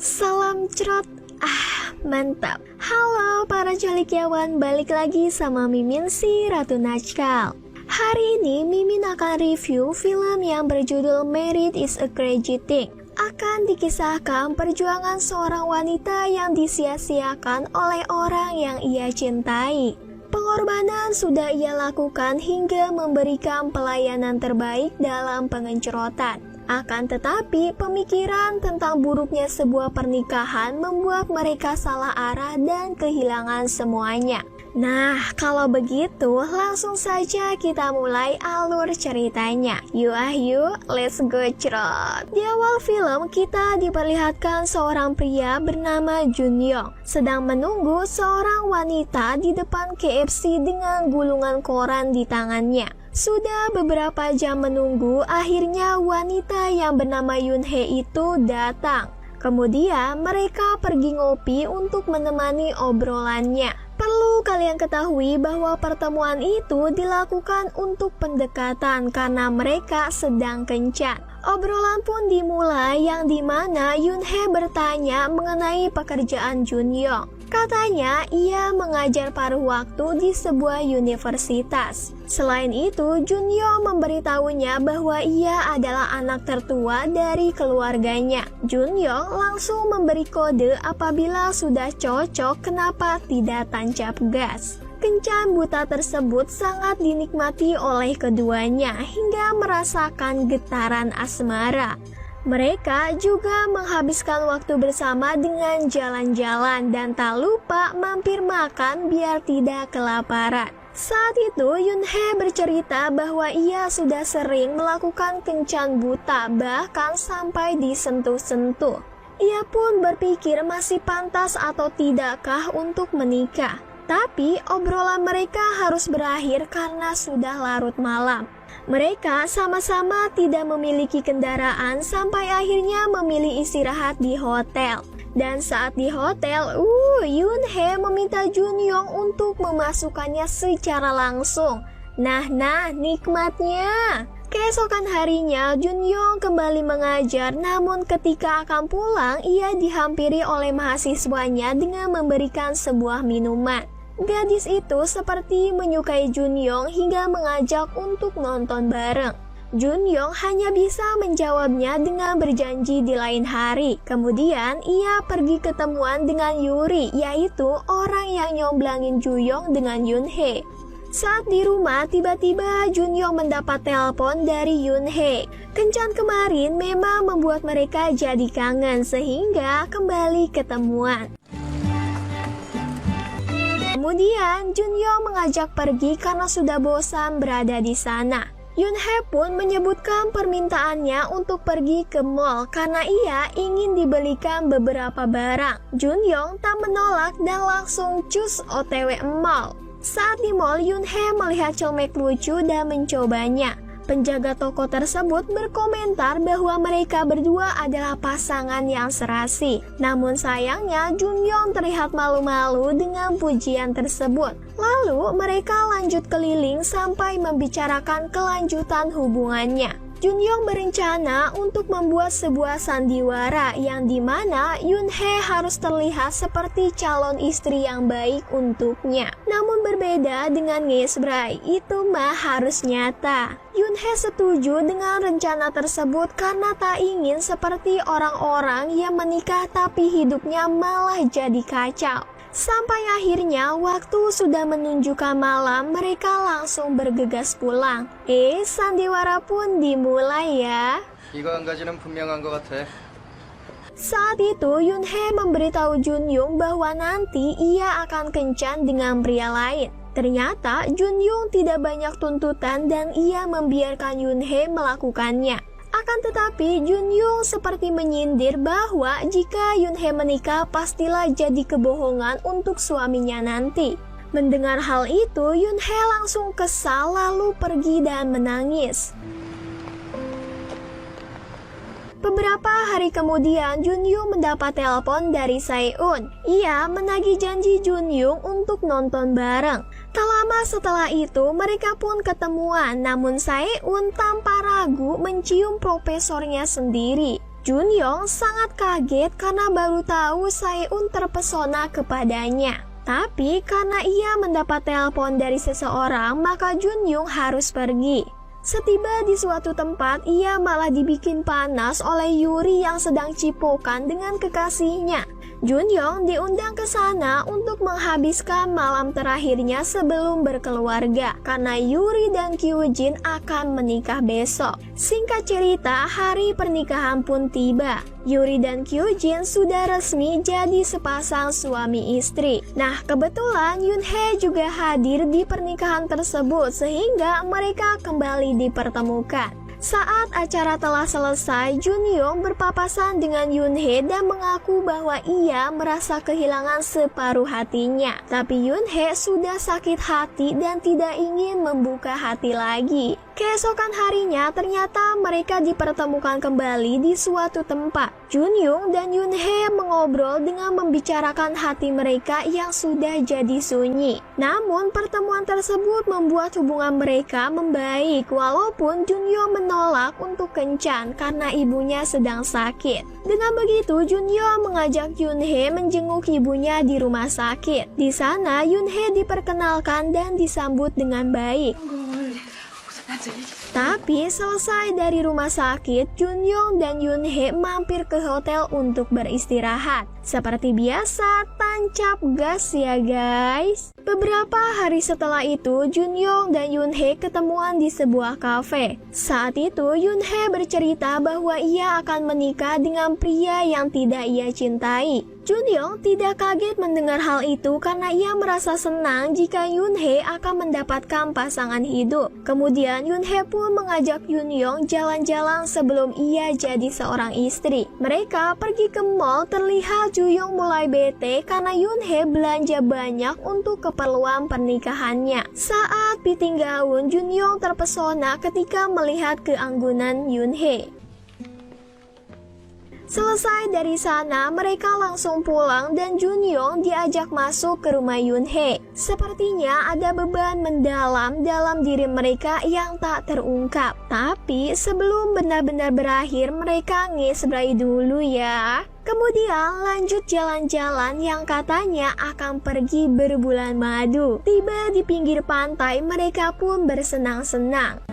Salam cerot. Mantap. Halo para colikiawan, balik lagi sama Mimin si Ratu Najkal. Hari ini Mimin akan review film yang berjudul Married is a Crazy Thing. Akan dikisahkan perjuangan seorang wanita yang disia-siakan oleh orang yang ia cintai. Pengorbanan sudah ia lakukan hingga memberikan pelayanan terbaik dalam pengencerotan. Akan tetapi, pemikiran tentang buruknya sebuah pernikahan membuat mereka salah arah dan kehilangan semuanya. Nah, kalau begitu, langsung saja kita mulai alur ceritanya. Yuk, let's go cerot. Di awal film, kita diperlihatkan seorang pria bernama Jun Yong sedang menunggu seorang wanita di depan KFC dengan gulungan koran di tangannya. Sudah beberapa jam menunggu, akhirnya wanita yang bernama Yoon Hye itu datang. Kemudian mereka pergi ngopi untuk menemani obrolannya. Perlu kalian ketahui bahwa pertemuan itu dilakukan untuk pendekatan karena mereka sedang kencan. Obrolan pun dimulai yang dimana Yoon Hye bertanya mengenai pekerjaan Jun Yong. Katanya ia mengajar paruh waktu di sebuah universitas. Selain itu, Jun Yong memberitahunya bahwa ia adalah anak tertua dari keluarganya. Jun Yong langsung memberi kode apabila sudah cocok kenapa tidak tancap gas. Kencan buta tersebut sangat dinikmati oleh keduanya hingga merasakan getaran asmara. Mereka juga menghabiskan waktu bersama dengan jalan-jalan dan tak lupa mampir makan biar tidak kelaparan. Saat itu Yoon Hye bercerita bahwa ia sudah sering melakukan kencan buta bahkan sampai disentuh-sentuh. Ia pun berpikir masih pantas atau tidakkah untuk menikah. Tapi obrolan mereka harus berakhir karena sudah larut malam. Mereka sama-sama tidak memiliki kendaraan sampai akhirnya memilih istirahat di hotel. Dan saat di hotel, Yoon Hye meminta Jun Yong untuk memasukkannya secara langsung. Nah, nikmatnya. Keesokan harinya, Jun Yong kembali mengajar, namun ketika akan pulang, ia dihampiri oleh mahasiswanya dengan memberikan sebuah minuman. Gadis itu seperti menyukai Jun Yong hingga mengajak untuk nonton bareng. Jun Yong hanya bisa menjawabnya dengan berjanji di lain hari. Kemudian ia pergi ketemuan dengan Yuri, yaitu orang yang nyomblangin Ju Yong dengan Yoon Hye. Saat di rumah, tiba-tiba Jun Yong mendapat telepon dari Yoon Hye. Kencan kemarin memang membuat mereka jadi kangen sehingga kembali ketemuan. Kemudian Jun Yong mengajak pergi karena sudah bosan berada di sana. Yoon Hye pun menyebutkan permintaannya untuk pergi ke mall karena ia ingin dibelikan beberapa barang. Jun Yong tak menolak dan langsung cus OTW mall. Saat di mall, Yoon Hye melihat celemek lucu dan mencobanya. Penjaga toko tersebut berkomentar bahwa mereka berdua adalah pasangan yang serasi. Namun sayangnya Jun Yong terlihat malu-malu dengan pujian tersebut. Lalu mereka lanjut keliling sampai membicarakan kelanjutan hubungannya. Jun Yong berencana untuk membuat sebuah sandiwara yang dimana Yoon Hye harus terlihat seperti calon istri yang baik untuknya. Namun berbeda dengan ngesbray, itu mah harus nyata. Yoon Hye setuju dengan rencana tersebut karena tak ingin seperti orang-orang yang menikah tapi hidupnya malah jadi kacau. Sampai akhirnya waktu sudah menunjukkan malam, mereka langsung bergegas pulang. Sandiwara pun dimulai ya. 이거 한 가지는 분명한 것 같아. Saat itu Yoon Hye memberitahu Jun Yong bahwa nanti ia akan kencan dengan pria lain. Ternyata Jun Yong tidak banyak tuntutan dan ia membiarkan Yoon Hye melakukannya. Akan tetapi Jun Yong seperti menyindir bahwa jika Yoon Hye menikah pastilah jadi kebohongan untuk suaminya nanti. Mendengar hal itu, Yoon Hye langsung kesal lalu pergi dan menangis. Beberapa hari kemudian, Jun Young mendapat telepon dari Sae-un. Ia menagih janji Jun Young untuk nonton bareng. Tak lama setelah itu, mereka pun ketemuan. Namun Sae-un tanpa ragu mencium profesornya sendiri. Junyong sangat kaget karena baru tahu Saeun terpesona kepadanya. Tapi karena ia mendapat telepon dari seseorang, maka Junyong harus pergi. Setiba di suatu tempat, ia malah dibikin panas oleh Yuri yang sedang cipokan dengan kekasihnya. Junyong diundang ke sana untuk menghabiskan malam terakhirnya sebelum berkeluarga karena Yuri dan Kyujin akan menikah besok. Singkat cerita, hari pernikahan pun tiba. Yuri dan Kyujin sudah resmi jadi sepasang suami istri. Nah, kebetulan Yoonhae juga hadir di pernikahan tersebut sehingga mereka kembali dipertemukan. Saat acara telah selesai, Junyong berpapasan dengan Yoonhae dan mengaku bahwa ia merasa kehilangan separuh hatinya. Tapi Yoonhae sudah sakit hati dan tidak ingin membuka hati lagi. Keesokan harinya ternyata mereka dipertemukan kembali di suatu tempat. Junyong dan Yoonhae mengobrol dengan membicarakan hati mereka yang sudah jadi sunyi. Namun pertemuan tersebut membuat hubungan mereka membaik walaupun Junyong menolak untuk kencan karena ibunya sedang sakit. Dengan begitu Junyong mengajak Yoonhae menjenguk ibunya di rumah sakit. Di sana Yoonhae diperkenalkan dan disambut dengan baik. Tapi selesai dari rumah sakit, Junyong dan Yoonhae mampir ke hotel untuk beristirahat. Seperti biasa, tancap gas ya guys. Beberapa hari setelah itu, Junyong dan Yoonhae ketemuan di sebuah kafe. Saat itu, Yoonhae bercerita bahwa ia akan menikah dengan pria yang tidak ia cintai. Junyong tidak kaget mendengar hal itu karena ia merasa senang jika Yoonhae akan mendapatkan pasangan hidup. Kemudian Yoonhae pun mengajak Junyong jalan-jalan sebelum ia jadi seorang istri. Mereka pergi ke mall, terlihat Junyong mulai bete karena Yoonhae belanja banyak untuk keperluan pernikahannya. Saat fitting gaun, Junyong terpesona ketika melihat keanggunan Yoonhae. Selesai dari sana, mereka langsung pulang dan Junyong diajak masuk ke rumah Yoonhae. Sepertinya ada beban mendalam dalam diri mereka yang tak terungkap. Tapi sebelum benar-benar berakhir, mereka nge-spray dulu ya. Kemudian lanjut jalan-jalan yang katanya akan pergi berbulan madu. Tiba di pinggir pantai, mereka pun bersenang-senang.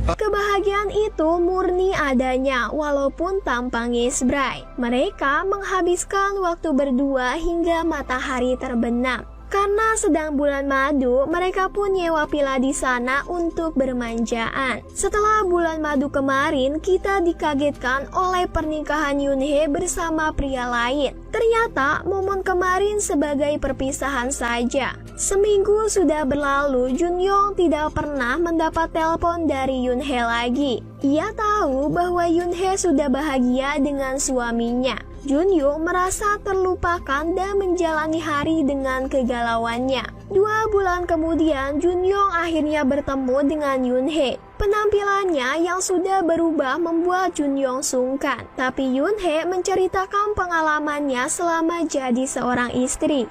Kebahagiaan itu murni adanya walaupun tanpa nge-spray. Mereka menghabiskan waktu berdua hingga matahari terbenam. Karena sedang bulan madu, mereka pun nyewa villa di sana untuk bermanjaan. Setelah bulan madu kemarin, kita dikagetkan oleh pernikahan Yoonhae bersama pria lain. Ternyata momen kemarin sebagai perpisahan saja. Seminggu sudah berlalu, Junyong tidak pernah mendapat telepon dari Yoonhae lagi. Ia tahu bahwa Yoonhae sudah bahagia dengan suaminya. Junyong merasa terlupakan dan menjalani hari dengan kegalauannya. 2 bulan kemudian, Junyong akhirnya bertemu dengan Yoonhae. Penampilannya yang sudah berubah membuat Junyong sungkan. Tapi Yoonhae menceritakan pengalamannya selama jadi seorang istri.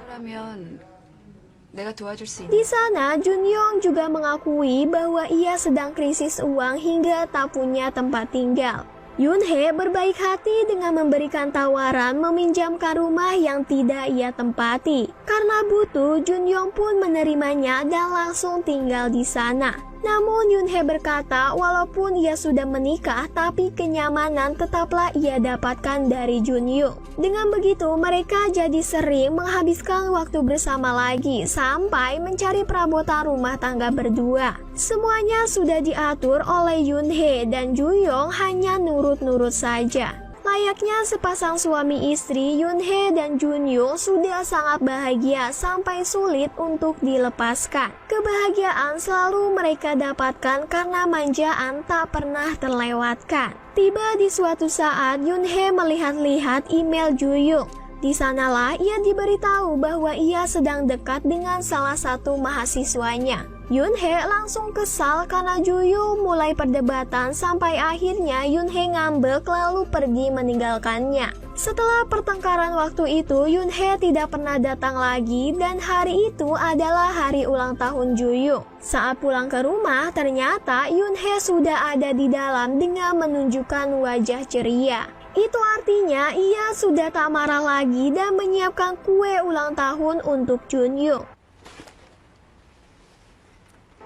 Di sana, Junyong juga mengakui bahwa ia sedang krisis uang hingga tak punya tempat tinggal. Yoonhae berbaik hati dengan memberikan tawaran meminjamkan rumah yang tidak ia tempati. Karena butuh, Junyong pun menerimanya dan langsung tinggal di sana. Namun Yoonhae berkata walaupun ia sudah menikah tapi kenyamanan tetaplah ia dapatkan dari Junyong. Dengan begitu mereka jadi sering menghabiskan waktu bersama lagi sampai mencari perabotan rumah tangga berdua. Semuanya sudah diatur oleh Yoonhae dan Junyong hanya nurut-nurut saja. Layaknya sepasang suami istri, Yoonhae dan Junyong sudah sangat bahagia sampai sulit untuk dilepaskan. Kebahagiaan selalu mereka dapatkan karena manjaan tak pernah terlewatkan. Tiba di suatu saat, Yoonhae melihat-lihat email Junyong. Di sanalah ia diberitahu bahwa ia sedang dekat dengan salah satu mahasiswanya. Yoonhee langsung kesal karena Juyu mulai perdebatan sampai akhirnya Yoonhee ngambek lalu pergi meninggalkannya. Setelah pertengkaran waktu itu, Yoonhee tidak pernah datang lagi dan hari itu adalah hari ulang tahun Juyu. Saat pulang ke rumah, ternyata Yoonhee sudah ada di dalam dengan menunjukkan wajah ceria. Itu artinya ia sudah tak marah lagi dan menyiapkan kue ulang tahun untuk Junyoung.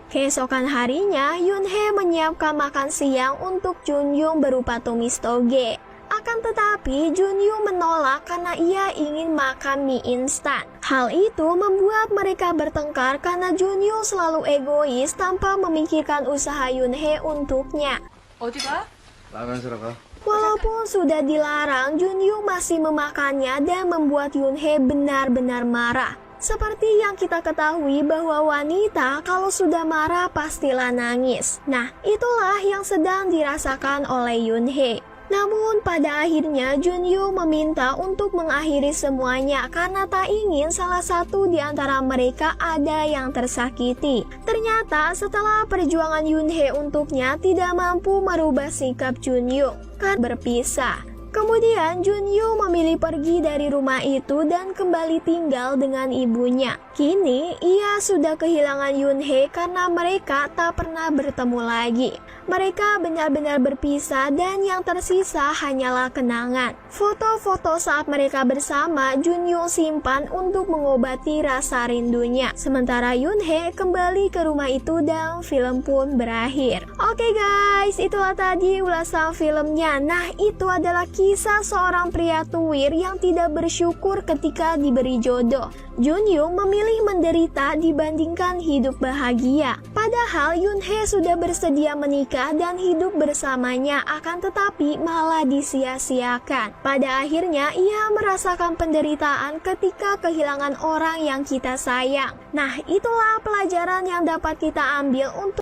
Keesokan harinya, Yoonhee menyiapkan makan siang untuk Junyoung berupa tumis toge. Akan tetapi, Junyoung menolak karena ia ingin makan mie instan. Hal itu membuat mereka bertengkar karena Junyoung selalu egois tanpa memikirkan usaha Yoonhee untuknya. 어디 가? 라면 사러 가. Walaupun sudah dilarang, Junyoung masih memakannya dan membuat Yoonhee benar-benar marah. Seperti yang kita ketahui bahwa wanita kalau sudah marah pastilah nangis. Nah, itulah yang sedang dirasakan oleh Yoonhee. Namun pada akhirnya Junyoung meminta untuk mengakhiri semuanya karena tak ingin salah satu di antara mereka ada yang tersakiti. Ternyata setelah perjuangan Yoonhee untuknya tidak mampu merubah sikap Junyoung karena berpisah. Kemudian Junyoung memilih pergi dari rumah itu dan kembali tinggal dengan ibunya. Kini ia sudah kehilangan Yoonhee karena mereka tak pernah bertemu lagi. Mereka benar-benar berpisah dan yang tersisa hanyalah kenangan. Foto-foto saat mereka bersama Junyoung simpan untuk mengobati rasa rindunya. Sementara Yoonhee kembali ke rumah itu dan film pun berakhir. Oke guys, itulah tadi ulasan filmnya. Nah, itu adalah kisah seorang pria tuwir yang tidak bersyukur ketika diberi jodoh. Junyoung memilih menderita dibandingkan hidup bahagia. Padahal Yoonhee sudah bersedia menikah dan hidup bersamanya, akan tetapi malah disia-siakan. Pada akhirnya ia merasakan penderitaan ketika kehilangan orang yang kita sayang. Nah, itulah pelajaran yang dapat kita ambil untuk